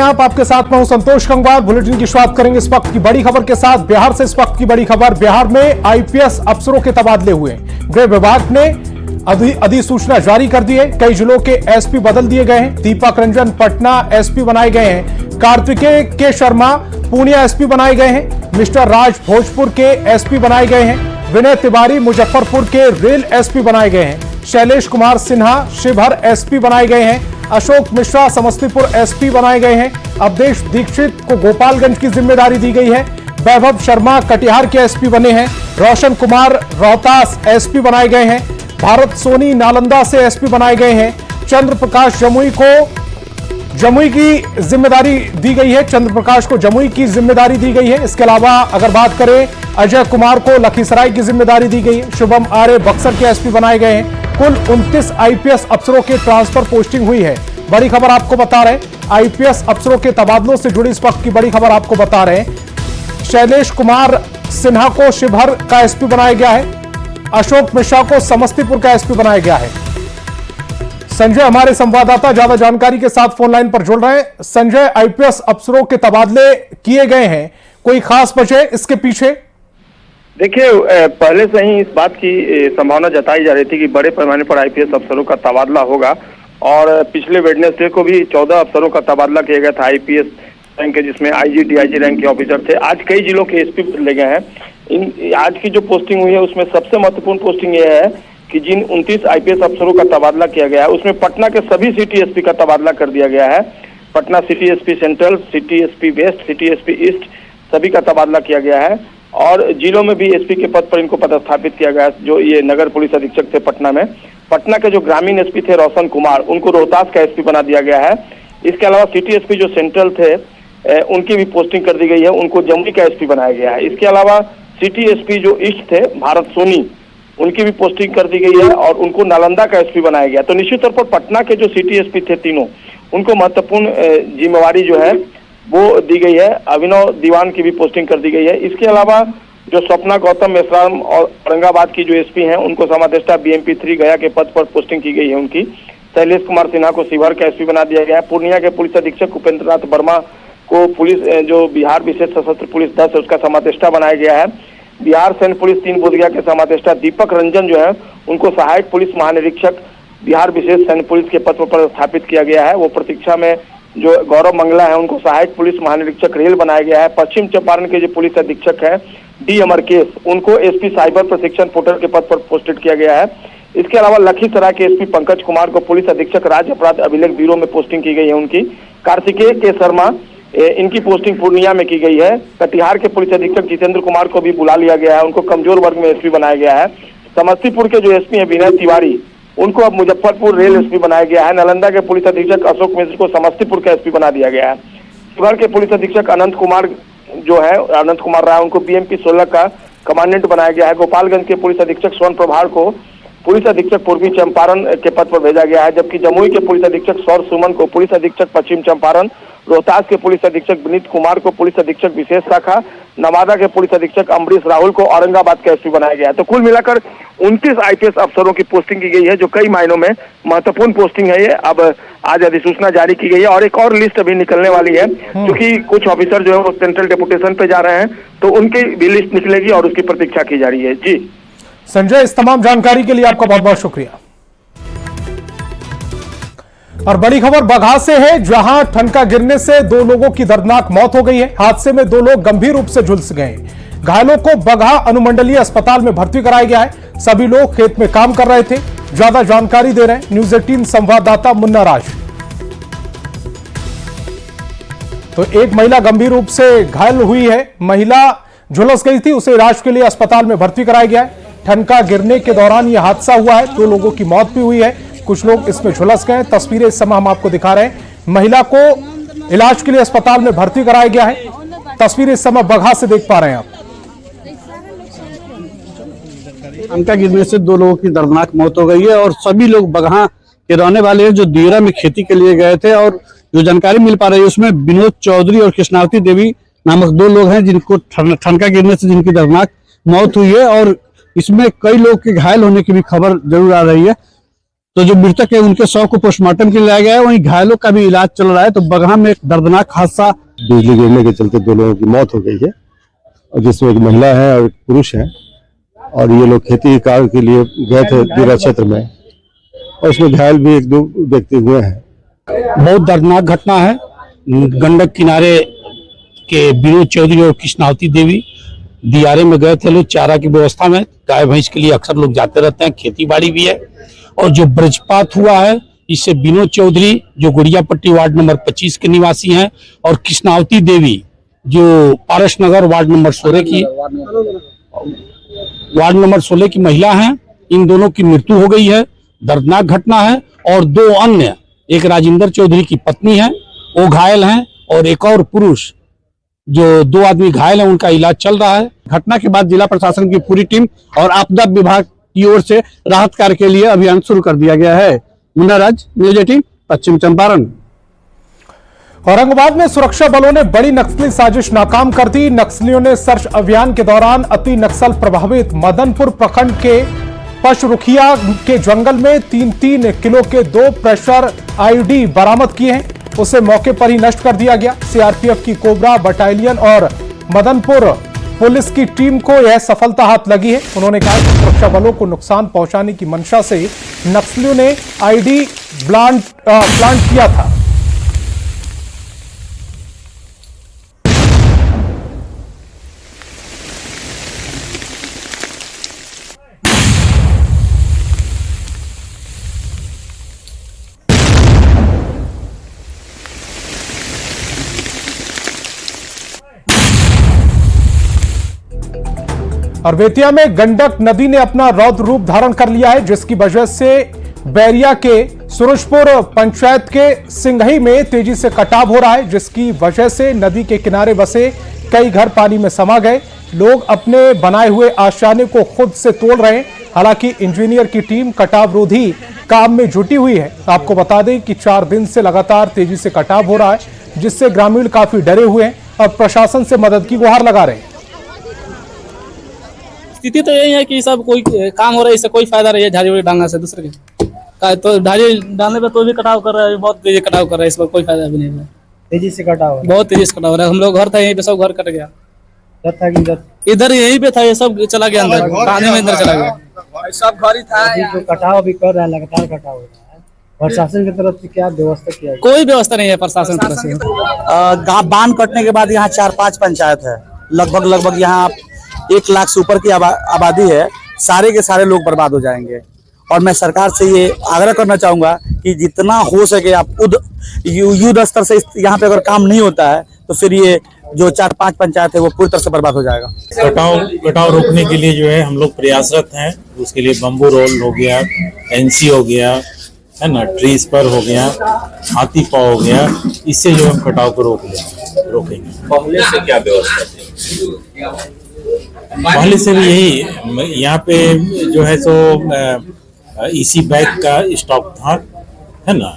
आप, आपके साथ मैं हूं संतोष गंगवार। बुलेटिन की शुरुआत करेंगे इस वक्त की बड़ी खबर के साथ। बिहार से इस वक्त की बड़ी खबर। बिहार में आईपीएस अफसरों के तबादले हुए। गृह विभाग ने अधिसूचना जारी कर दी है। कई जिलों के एसपी बदल दिए गए हैं। दीपक रंजन पटना एसपी बनाए गए हैं। कार्तिकेय के शर्मा पूर्णिया एसपी बनाए गए हैं। मिस्टर राज भोजपुर के एसपी बनाए गए हैं। विनय तिवारी मुजफ्फरपुर के रेल एसपी बनाए गए हैं। शैलेश कुमार सिन्हा शिवहर एसपी बनाए गए हैं। अशोक मिश्रा समस्तीपुर एसपी बनाए गए हैं। अवधेश दीक्षित को गोपालगंज की जिम्मेदारी दी गई है। वैभव शर्मा कटिहार के एसपी बने हैं। रोशन कुमार रोहतास एसपी बनाए गए हैं। भारत सोनी नालंदा से एसपी बनाए गए हैं। चंद्र प्रकाश जमुई को जमुई की जिम्मेदारी दी गई है। चंद्र प्रकाश को जमुई की जिम्मेदारी दी गई है। इसके अलावा अगर बात करें, अजय कुमार को लखीसराय की जिम्मेदारी दी गई है। शुभम आर्य बक्सर के एसपी बनाए गए हैं। कुल 29 आईपीएस अफसरों की ट्रांसफर पोस्टिंग हुई है। बड़ी खबर आपको बता रहे हैं, आईपीएस अफसरों के तबादलों से जुड़ी इस वक्त की बड़ी खबर आपको बता रहे हैं। शैलेश कुमार सिन्हा को शिवहर का एसपी बनाया गया है। अशोक मिश्रा को समस्तीपुर का एसपी बनाया गया है। संजय हमारे संवाददाता ज्यादा जानकारी के साथ फोन लाइन पर जुड़ रहे हैं। संजय, आईपीएस अफसरों के तबादले किए गए हैं, कोई खास वजह इसके पीछे? देखिए, पहले से ही इस बात की संभावना जताई जा रही थी कि बड़े पैमाने पर आईपीएस अफसरों का तबादला होगा और पिछले वेडनेसडे को भी 14 अफसरों का तबादला किया गया था आईपीएस रैंक के, जिसमें आईजी डीआईजी रैंक के ऑफिसर थे। आज कई जिलों के एसपी बदले गए हैं। आज की जो पोस्टिंग हुई है उसमें सबसे महत्वपूर्ण पोस्टिंग यह है कि जिन 29 आईपीएस अफसरों का तबादला किया गया है उसमें पटना के सभी सिटी एसपी का तबादला कर दिया गया है। Patna city SP central, city SP west, city SP east सभी का तबादला किया गया है और जिलों में भी एसपी के पद पर इनको पदस्थापित किया गया है। जो ये नगर पुलिस अधीक्षक थे पटना में, पटना के जो ग्रामीण एसपी थे रोशन कुमार, उनको रोहतास का एसपी बना दिया गया है। इसके अलावा सिटी एसपी जो सेंट्रल थे उनकी भी पोस्टिंग कर दी गई है, उनको जमुई का एसपी बनाया गया है। इसके अलावा सिटी एसपी जो ईस्ट थे भारत सोनी, उनकी भी पोस्टिंग कर दी गई है और उनको नालंदा का एसपी बनाया गया। तो निश्चित तौर पर पटना के जो सिटी एसपी थे तीनों, उनको महत्वपूर्ण जिम्मेवारी जो है वो दी गई है। अभिनव दीवान की भी पोस्टिंग कर दी गई है। इसके अलावा जो स्वप्ना गौतम मेश्राम और औरंगाबाद की जो एसपी हैं उनको समादेष्टा बीएमपी 3 गया के पद पर पोस्टिंग की गई है उनकी। शैलेश कुमार सिन्हा को शिवहर का एसपी बना दिया गया है। पूर्णिया के पुलिस अधीक्षक उपेंद्र नाथ वर्मा को पुलिस जो बिहार विशेष सशस्त्र पुलिस 10 है उसका समादेष्टा बनाया गया है। बिहार सैन्य पुलिस 3 बोधगया के समादेष्टा दीपक रंजन जो है उनको सहायक पुलिस महानिरीक्षक बिहार विशेष सैन्य पुलिस के पद पर स्थापित किया गया है। वो प्रतीक्षा में जो गौरव मंगला है उनको सहायक पुलिस महानिरीक्षक रेल बनाया गया है। पश्चिम चंपारण के जो पुलिस अधीक्षक है डी अमरकेश, उनको एसपी साइबर प्रशिक्षण पोर्टल के पद पर पोस्टेड किया गया है। इसके अलावा लखीसराय के एसपी पंकज कुमार को पुलिस अधीक्षक राज्य अपराध अभिलेख ब्यूरो में पोस्टिंग की गई है उनकी। कार्तिकेय के शर्मा इनकी पोस्टिंग पूर्णिया में की गई है। कटिहार के पुलिस अधीक्षक जितेंद्र कुमार को भी बुला लिया गया है, उनको कमजोर वर्ग में एसपी बनाया गया है। समस्तीपुर के जो एसपी है विनय तिवारी, उनको अब मुजफ्फरपुर रेल एसपी बनाया गया है। नालंदा के पुलिस अधीक्षक अशोक मिश्र को समस्तीपुर का एसपी बना दिया गया है। शिवहर के पुलिस अधीक्षक अनंत कुमार जो है, अनंत कुमार राय, उनको बीएमपी 16 का कमांडेंट बनाया गया है। गोपालगंज के पुलिस अधीक्षक स्वर्ण प्रभार को पुलिस अधीक्षक पूर्वी चंपारण के पद पर भेजा गया है। जबकि जमुई के पुलिस अधीक्षक सौर सुमन को पुलिस अधीक्षक पश्चिम चंपारण, रोहतास के पुलिस अधीक्षक विनीत कुमार को पुलिस अधीक्षक विशेष शाखा, नवादा के पुलिस अधीक्षक अमरीश राहुल को औरंगाबाद का एसपी बनाया गया है। तो कुल मिलाकर 29 आईपीएस अफसरों की पोस्टिंग की गई है, जो कई मायनों में महत्वपूर्ण पोस्टिंग है। ये अब आज अधिसूचना जारी की गई है और एक और लिस्ट अभी निकलने वाली है, क्योंकि कुछ ऑफिसर जो है वो सेंट्रल डेपुटेशन पे जा रहे हैं, तो उनकी भी लिस्ट निकलेगी और उसकी प्रतीक्षा की जा रही है। जी संजय, इस तमाम जानकारी के लिए आपका बहुत बहुत शुक्रिया। और बड़ी खबर बगहा से है, जहां ठनका गिरने से 2 लोगों की दर्दनाक मौत हो गई है। हादसे में 2 लोग गंभीर रूप से झुलस गए। घायलों को बगहा अनुमंडलीय अस्पताल में भर्ती कराया गया है। सभी लोग खेत में काम कर रहे थे। ज्यादा जानकारी दे रहे हैं न्यूज 18 संवाददाता मुन्ना राज। तो एक महिला गंभीर रूप से घायल हुई है। महिला झुलस गई थी, उसे इलाज के लिए अस्पताल में भर्ती कराया गया है। ठनका गिरने के दौरान यह हादसा हुआ है। 2 लोगों की मौत भी हुई है, कुछ लोग इसमें झुलस गए। तस्वीरें इस समय हम आपको दिखा रहे हैं। महिला को इलाज के लिए अस्पताल में भर्ती कराया गया है। तस्वीरें इस समय बगहा से देख पा रहे हैं आप। ठनका गिरने से 2 लोगों की दर्दनाक मौत हो गई है और सभी लोग बगहा के रहने वाले हैं, जो दियरा में खेती के लिए गए थे। और जो जानकारी मिल पा रही है उसमें विनोद चौधरी और कृष्णावती देवी नामक 2 लोग हैं जिनको ठनका गिरने से जिनकी दर्दनाक मौत हुई है और इसमें कई लोग के घायल होने की भी खबर जरूर आ रही है। तो जो मृतक है उनके शव को पोस्टमार्टम के लिए लाया गया है, वहीं घायलों का भी इलाज चल रहा है। तो बगहा में एक दर्दनाक हादसा, बिजली गिरने के चलते 2 लोगों की मौत हो गई है, और जिसमें एक महिला है और एक पुरुष है, और ये लोग खेती कार्य के लिए गए थे दीरा क्षेत्र में, और उसमें घायल भी 1-2 व्यक्ति हुए हैं। बहुत दर्दनाक घटना है। गंडक किनारे के विनोद चौधरी और कृष्णावती देवी दियारे में गए थे लोग चारा की व्यवस्था में। गाय भैंस के लिए अक्सर लोग जाते रहते हैं, खेती बाड़ी भी है। और जो वज्रपात हुआ है इससे विनोद चौधरी जो गुड़ियापट्टी वार्ड नंबर 25 के निवासी हैं, और कृष्णावती देवी जो पारस नगर वार्ड नंबर 16 की महिला हैं, इन दोनों की मृत्यु हो गई है। दर्दनाक घटना है। और 2 अन्य, एक राजेंद्र चौधरी की पत्नी है, वो घायल हैं, और एक और पुरुष, जो 2 आदमी घायल हैं, उनका इलाज चल रहा है। घटना के बाद जिला प्रशासन की पूरी टीम और आपदा विभाग की ओर से राहत कार्य के लिए अभियान शुरू कर दिया गया है। मुन्ना राज, न्यूज़ 18, पश्चिम चंपारण। औरंगाबाद में सुरक्षा बलों ने बड़ी नक्सली साजिश नाकाम कर दी। नक्सलियों ने सर्च अभियान के दौरान अति नक्सल प्रभावित मदनपुर प्रखंड के पशरुखिया के जंगल में 3-3 किलो के 2 प्रेशर आईडी बरामद किए हैं। उसे मौके पर ही नष्ट कर दिया गया। सीआरपीएफ की कोबरा बटालियन और मदनपुर पुलिस की टीम को यह सफलता हाथ लगी है। उन्होंने कहा कि सुरक्षा बलों को नुकसान पहुंचाने की मंशा से नक्सलियों ने आईडी प्लांट किया था। और बेतिया में गंडक नदी ने अपना रौद्र रूप धारण कर लिया है, जिसकी वजह से बैरिया के सूरजपुर पंचायत के सिंघई में तेजी से कटाव हो रहा है, जिसकी वजह से नदी के किनारे बसे कई घर पानी में समा गए। लोग अपने बनाए हुए आशियाने को खुद से तोड़ रहे हैं। हालांकि इंजीनियर की टीम कटाव रोधी काम में जुटी हुई है। आपको बता दें कि 4 दिन से लगातार तेजी से कटाव हो रहा है, जिससे ग्रामीण काफी डरे हुए हैं और प्रशासन से मदद की गुहार लगा रहे हैं। स्थिति तो यही है कि सब कोई काम हो रहा है, इससे कोई फायदा नहीं है झाड़ी वाड़ी डालने से दूसरे का। तो झाड़ी डालने पे तो भी कटाव कर रहा है, बहुत तेजी कटाव कर रहा है, इसमें कोई फायदा भी नहीं है। तेजी से कटाव, बहुत तेजी से कटाव हो रहा है। हम लोग घर था, यहीं पे सब घर कट गया। इधर यहीं पे था, ये सब चला गया अंदर, पानी में अंदर चला गया। सब घर ही था। जो कटाव भी कर रहा है, लगातार कटाव हो रहा है। प्रशासन की तरफ से क्या व्यवस्था किया है? कोई व्यवस्था नहीं है प्रशासन की तरफ से। बांध कटने के बाद यहाँ 4-5 पंचायत है, लगभग यहाँ 1 लाख से ऊपर की आबादी है। सारे के सारे लोग बर्बाद हो जाएंगे। और मैं सरकार से ये आग्रह करना चाहूंगा कि जितना हो सके आप युद्ध स्तर से यहाँ पे अगर काम नहीं होता है तो फिर ये जो 4-5 पंचायत है वो पूरी तरह से बर्बाद हो जाएगा। कटाव रोकने के लिए जो है हम लोग प्रयासरत हैं। उसके लिए बम्बू रोल हो गया, एनसी हो गया, है ना, ट्री स्पर हो गया, हाथी पाव हो गया, इससे जो हम कटाव को रोकेंगे। पहले से क्या व्यवस्था थी? पहले से भी यही यहाँ पे जो है सो इसी बैग का स्टॉक था, है ना,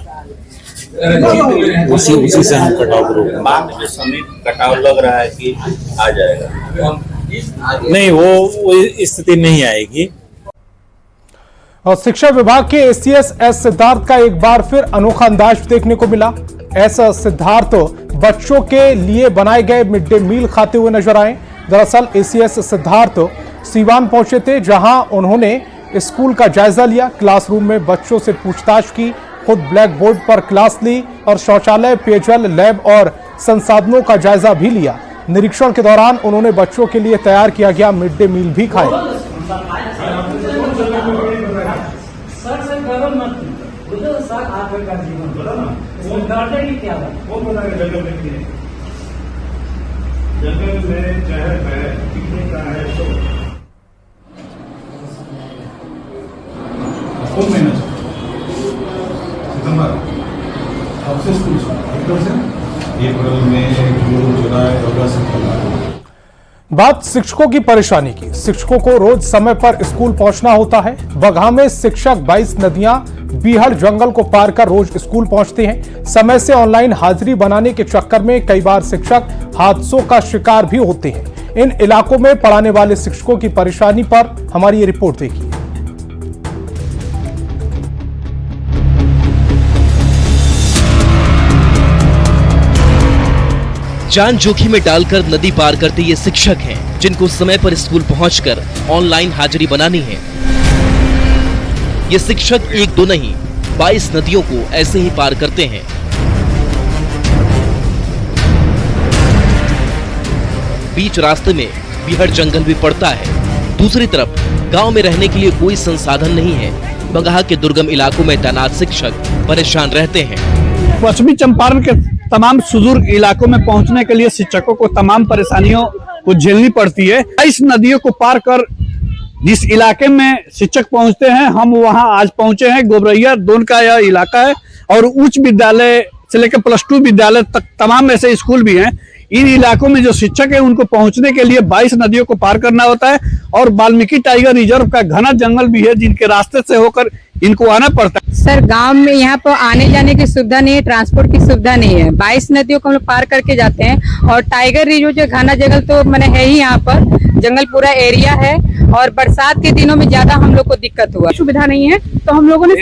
उसी से हम कटाव को रोकेंगे। बाद में समित कटाव लग रहा है कि आ जाएगा? नहीं, वो स्थिति नहीं आएगी। और शिक्षा विभाग के एसीएस एस सिद्धार्थ का एक बार फिर अनोखा अंदाज देखने को मिला। ऐसा सिद्धार्थ बच्चों के लिए बनाए गए मिड डे मील खाते हुए नजर आए। दरअसल एसीएस सिद्धार्थ सीवान पहुंचे थे, जहां उन्होंने स्कूल का जायजा लिया, क्लासरूम में बच्चों से पूछताछ की, खुद ब्लैक बोर्ड पर क्लास ली और शौचालय, पेयजल, लैब और संसाधनों का जायजा भी लिया। निरीक्षण के दौरान उन्होंने बच्चों के लिए तैयार किया गया मिड डे मील भी खाया। जंगल में जहर है, कितने का है तो कौन महीना सितंबर अब से स्कूल अप्रैल से अप्रैल में जून जुलाई अगस्त सितंबर। बात शिक्षकों की परेशानी की। शिक्षकों को रोज समय पर स्कूल पहुंचना होता है। बगहा में शिक्षक 22 नदियां बीहड़ जंगल को पार कर रोज स्कूल पहुंचते हैं। समय से ऑनलाइन हाजिरी बनाने के चक्कर में कई बार शिक्षक हादसों का शिकार भी होते हैं। इन इलाकों में पढ़ाने वाले शिक्षकों की परेशानी पर हमारी ये रिपोर्ट देखिए। जान जोखिम में डालकर नदी पार करते ये शिक्षक हैं, जिनको समय पर स्कूल पहुंचकर ऑनलाइन हाजिरी बनानी है। ये शिक्षक एक दो नहीं 22 नदियों को ऐसे ही पार करते हैं। बीच रास्ते में बीहड़ जंगल भी पड़ता है। दूसरी तरफ गांव में रहने के लिए कोई संसाधन नहीं है। बगहा के दुर्गम इलाकों में तैनात शिक्षक परेशान रहते हैं। पश्चिमी चंपारण के तमाम सुदूर इलाकों में पहुंचने के लिए शिक्षकों को तमाम परेशानियों को झेलनी पड़ती है। इस नदियों को पार कर जिस इलाके में शिक्षक पहुंचते हैं, हम वहां आज पहुंचे हैं। गोबरैया दोन का यह इलाका है और उच्च विद्यालय से लेकर +2 विद्यालय तक तमाम ऐसे स्कूल भी हैं। इन इलाकों में जो शिक्षक है उनको पहुंचने के लिए 22 नदियों को पार करना होता है और वाल्मीकि टाइगर रिजर्व का घना जंगल भी है, जिनके रास्ते से होकर इनको आना पड़ता है। सर गांव में यहाँ पर आने जाने की सुविधा नहीं है, ट्रांसपोर्ट की सुविधा नहीं है। 22 नदियों को हम लोग पार करके जाते हैं और टाइगर रिजर्व जो घना जंगल तो मैंने है ही, यहाँ पर जंगल पूरा एरिया है और बरसात के दिनों में ज्यादा हम लोग को दिक्कत हुआ। सुविधा नहीं है तो हम लोगों ने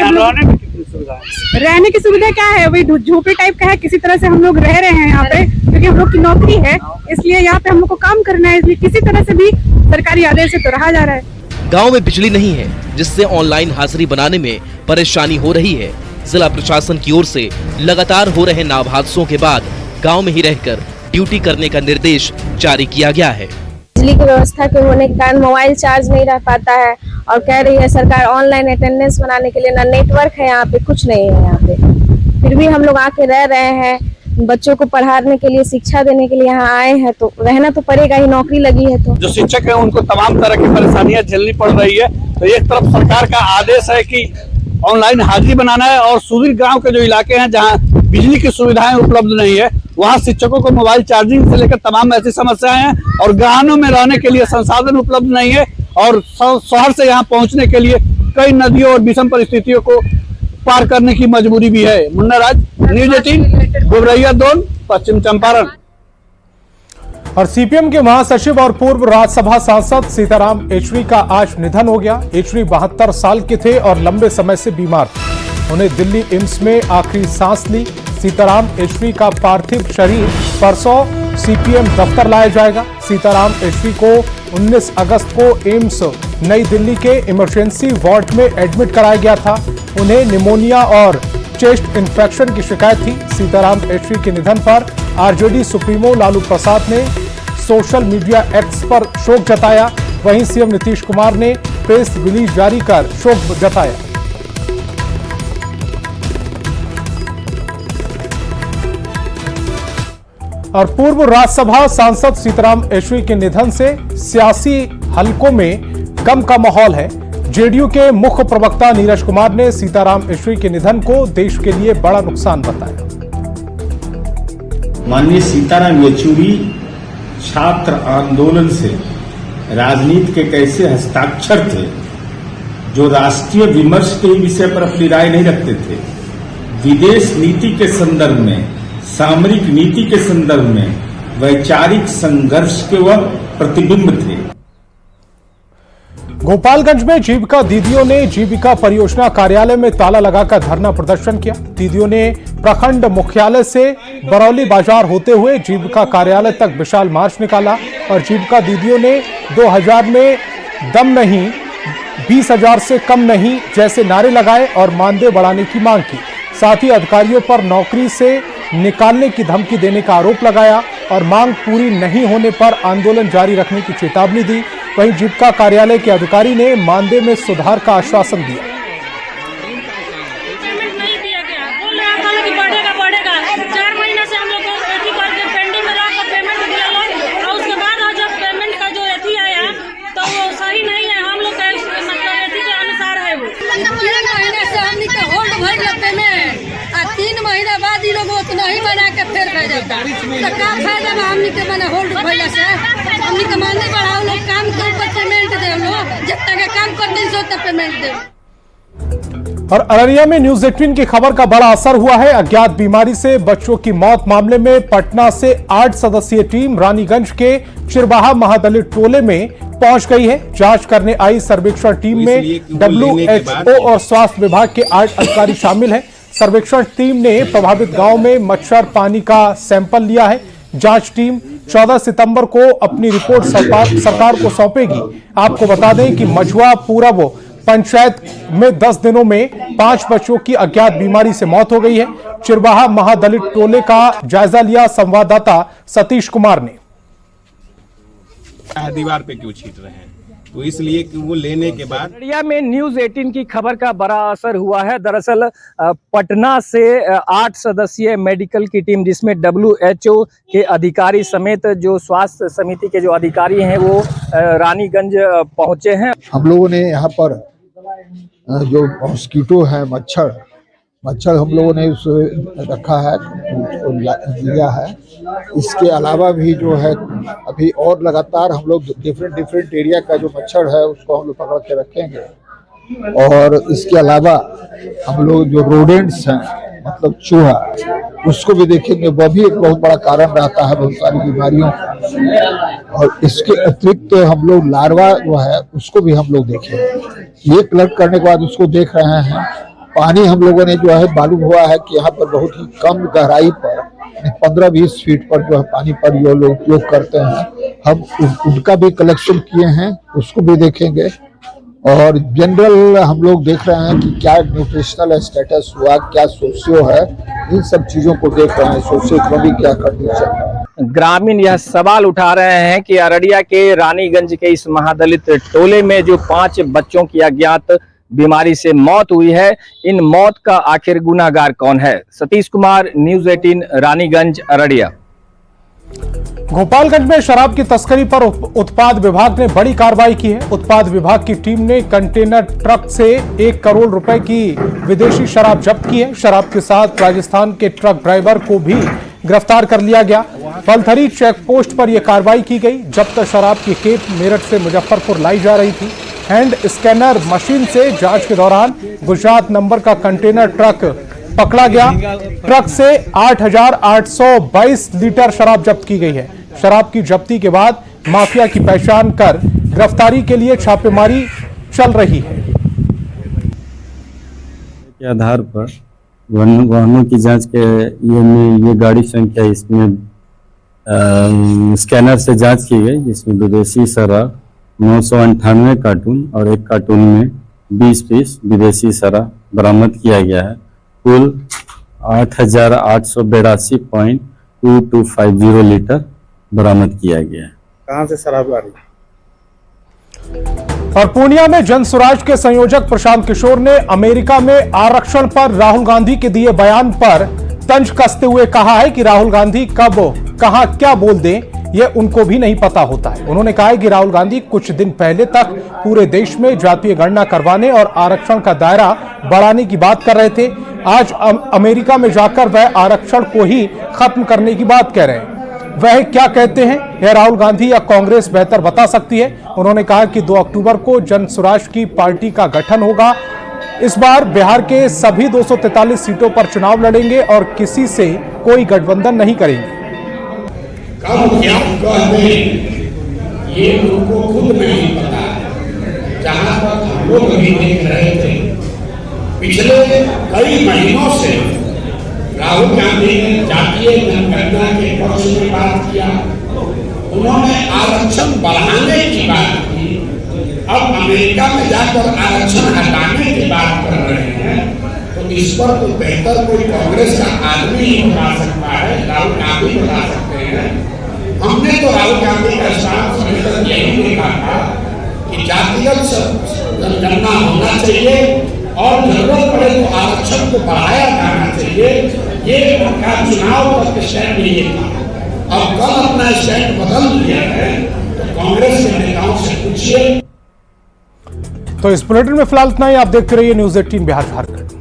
रहने की सुविधा क्या है, वही झोपड़ी टाइप का है। किसी तरह से हम लोग रह रहे हैं यहाँ पे, क्योंकि हम लोग की नौकरी है, इसलिए यहाँ पे हम लोग को काम करना है। इसलिए किसी तरह से भी सरकारी आदेश से तो रहा जा रहा है। गांव में बिजली नहीं है, जिससे ऑनलाइन हाजिरी बनाने में परेशानी हो रही है। जिला प्रशासन की ओर से लगातार हो रहे नाव हादसों के बाद गांव में ही रहकर ड्यूटी करने का निर्देश जारी किया गया है। बिजली की व्यवस्था के होने के कारण मोबाइल चार्ज नहीं रह पाता है और कह रही है सरकार ऑनलाइन अटेंडेंस बनाने के लिए, ना नेटवर्क है यहाँ पे, कुछ नहीं है यहाँ पे। फिर भी हम लोग आके रह रहे हैं, बच्चों को पढ़ाने के लिए, शिक्षा देने के लिए यहाँ आए हैं, तो रहना तो पड़ेगा ही, नौकरी लगी है तो। जो शिक्षक है उनको तमाम तरह की परेशानियां झेलनी पड़ रही है। तो एक तरफ सरकार का आदेश है कि ऑनलाइन हाजिरी बनाना है और सुदूर गांव के जो इलाके हैं जहां बिजली की सुविधाएं उपलब्ध नहीं है, वहां शिक्षकों को मोबाइल चार्जिंग से लेकर तमाम ऐसी समस्याएं हैं और गांवों में रहने के लिए संसाधन उपलब्ध नहीं है और शहर से यहाँ पहुंचने के लिए कई नदियों और विषम परिस्थितियों को पार करने की मजबूरी भी है। मुन्ना राज, न्यूज 18, गोबरैया 2, पश्चिम चंपारण। और सीपीएम के महासचिव और पूर्व राज्यसभा सांसद सीताराम येचुरी का आज निधन हो गया। येचुरी 72 साल के थे और लंबे समय से बीमार थे। उन्हें दिल्ली एम्स में आखिरी सांस ली। सीताराम येचुरी का पार्थिव शरीर परसों सीपीएम दफ्तर लाया जाएगा। सीताराम येचुरी को 19 अगस्त को एम्स नई दिल्ली के इमरजेंसी वार्ड में एडमिट कराया गया था। उन्हें निमोनिया और चेस्ट इन्फेक्शन की शिकायत थी। सीताराम येचुरी के निधन पर आरजेडी सुप्रीमो लालू प्रसाद ने सोशल मीडिया एक्स पर शोक जताया। वहीं सीएम नीतीश कुमार ने प्रेस रिलीज जारी कर शोक जताया। और पूर्व राज्यसभा सांसद सीताराम येचुरी के निधन से सियासी हलकों में गम का माहौल है। जेडीयू के मुख्य प्रवक्ता नीरज कुमार ने सीताराम येचुरी के निधन को देश के लिए बड़ा नुकसान बताया। माननीय सीताराम येचुरी छात्र आंदोलन से राजनीति के कैसे हस्ताक्षर थे, जो राष्ट्रीय विमर्श के विषय पर अपनी राय नहीं रखते थे, विदेश नीति के संदर्भ में, सामरिक नीति के संदर्भ में वैचारिक संघर्ष के वह प्रतिबिंब थे। गोपालगंज में जीविका दीदियों ने जीविका परियोजना कार्यालय में ताला लगाकर धरना प्रदर्शन किया। दीदियों ने प्रखंड मुख्यालय से बरौली बाजार होते हुए जीविका कार्यालय तक विशाल मार्च निकाला और जीविका दीदियों ने 2000 में दम नहीं, 20,000 से कम नहीं जैसे नारे लगाए और मानदेय बढ़ाने की मांग की। साथ ही अधिकारियों पर नौकरी से निकालने की धमकी देने का आरोप लगाया और मांग पूरी नहीं होने पर आंदोलन जारी रखने की चेतावनी दी। वहीं जीविका कार्यालय के अधिकारी ने मानदेय में सुधार का आश्वासन दिया। नहीं बना के फिर भेजता तो का फायदा बा हमनी के बने होल्ड भइला से। हमनी के माने बढ़ाओ लोग काम के ऊपर पेमेंट दे लो, जब तक काम करते सो तक पेमेंट दे। और अररिया में न्यूज 18 की खबर का बड़ा असर हुआ है। अज्ञात बीमारी से बच्चों की मौत मामले में पटना से 8 सदस्यीय टीम रानीगंज के चिरबाहा महादलित टोले में पहुंच गई है। जांच करने आई सर्वेक्षण टीम में WHO और स्वास्थ्य विभाग के 8 अधिकारी शामिल हैं। सर्वेक्षण टीम ने प्रभावित गांव में मच्छर पानी का सैंपल लिया है। जांच टीम 14 सितंबर को अपनी रिपोर्ट सरकार को सौंपेगी। आपको बता दें कि मझुआ पूरब पंचायत में 10 दिनों में 5 बच्चों की अज्ञात बीमारी से मौत हो गई है। चिरबाहा महादलित टोले का जायजा लिया संवाददाता सतीश कुमार ने। दीवार पे क्यों छीट रहे हैं, तो इसलिए कि वो लेने के बाद अररिया में न्यूज 18 की खबर का बड़ा असर हुआ है। दरअसल पटना से 8 सदस्यीय मेडिकल की टीम, जिसमें WHO के अधिकारी समेत जो स्वास्थ्य समिति के जो अधिकारी हैं वो रानीगंज पहुंचे हैं। हम लोगों ने यहाँ पर जो मॉस्किटो है, मच्छर हम लोगों ने रखा है, लिया है। इसके अलावा भी जो है अभी और लगातार हम लोग डिफरेंट एरिया का जो मच्छर है उसको हम लोग पकड़ के रखेंगे। और इसके अलावा हम लोग जो रोडेंट्स हैं, मतलब चूहा, उसको भी देखेंगे। वह भी एक बहुत बड़ा कारण रहता है बहुत सारी बीमारियों का। और इसके अतिरिक्त हम लोग लार्वा जो है उसको भी हम लोग देखेंगे। ये कलेक्ट करने के बाद उसको देख रहे हैं। पानी हम लोगों ने जो है मालूम हुआ है कि यहाँ पर बहुत ही कम गहराई पर 15-20 फीट पर जो है पानी पर जो लोग उपयोग करते हैं, हम उनका भी कलेक्शन किए हैं, उसको भी देखेंगे। और जनरल हम लोग देख रहे हैं कि क्या न्यूट्रिशनल स्टेटस हुआ, क्या सोशियो है, इन सब चीजों को देख रहे हैं। सोशियो इकोनॉमिक क्या कंडीशन है। ग्रामीण यह सवाल उठा रहे हैं कि अररिया के रानीगंज के इस महादलित टोले में जो 5 बच्चों की अज्ञात बीमारी से मौत हुई है, इन मौत का आखिर गुनाहगार कौन है। सतीश कुमार, न्यूज 18, रानीगंज, अररिया। गोपालगंज में शराब की तस्करी पर उत्पाद विभाग ने बड़ी कार्रवाई की है। उत्पाद विभाग की टीम ने कंटेनर ट्रक से 1 करोड़ रुपए की विदेशी शराब जब्त की है। शराब के साथ राजस्थान के ट्रक ड्राइवर को भी गिरफ्तार कर लिया गया। पलथरी चेक पोस्ट पर यह कार्रवाई की गई। जब्त शराब की खेप मेरठ से मुजफ्फरपुर लाई जा रही थी। हैंड स्कैनर मशीन से जांच के दौरान गुजरात नंबर का कंटेनर ट्रक पकड़ा गया। ट्रक से 8,822 लीटर शराब जब्त की गई है। शराब की जब्ती के बाद माफिया की पहचान कर गिरफ्तारी के लिए छापेमारी चल रही है। के आधार पर वाहनों की जांच के ये गाड़ी संख्या इसमें स्कैनर से जांच की गई, जिसमें विदेशी शराब 998 कार्टून और 1 कार्टून में 20 पीस विदेशी शराब बरामद किया गया है। कुल 8,882.2250 लीटर बरामद किया गया है। कहाँ से शराब आ रही है? और पूर्णिया में जनसुराज के संयोजक प्रशांत किशोर ने अमेरिका में आरक्षण पर राहुल गांधी के दिए बयान पर तंज कसते हुए कहा है कि राहुल गांधी कब कहां क्या बोल दें यह उनको भी नहीं पता होता है। उन्होंने कहा है कि राहुल गांधी कुछ दिन पहले तक पूरे देश में जातीय गणना करवाने और आरक्षण का दायरा बढ़ाने की बात कर रहे थे। आज अमेरिका में जाकर वह आरक्षण को ही खत्म करने की बात कह रहे हैं। वह क्या कहते हैं यह राहुल गांधी या कांग्रेस बेहतर बता सकती है। उन्होंने कहा कि 2 अक्टूबर को जनसुराज की पार्टी का गठन होगा। इस बार बिहार के सभी 243 सीटों पर चुनाव लड़ेंगे और किसी से कोई गठबंधन नहीं करेंगे। कब क्या कह दें ये उनको खुद नहीं पता। जहाँ तक हम लोग अभी देख रहे थे, पिछले कई महीनों से राहुल गांधी ने जातीय जनगणना के पक्ष में बात किया, उन्होंने आरक्षण बढ़ाने की बात की। अब अमेरिका में जाकर आरक्षण हटाने की बात कर रहे हैं, तो इस पर तो बेहतर कोई कांग्रेस का आदमी ही बता सकता है, राहुल गांधी बता सकते हैं। हमने तो राहुल गांधी का स्टांस यही देखा था कि जातिगत जनगणना होना चाहिए और जरूरत पड़े तो आरक्षण को बढ़ाया जाना चाहिए। ये उनका चुनाव तक स्टैंड नहीं था। अब कल अपना स्टैंड बदल लिया है, तो कांग्रेस के नेताओं से पूछिए। तो इस बुलेटिन में फिलहाल इतना ही। आप देखते रहिए न्यूज़ 18 बिहार झारखंड।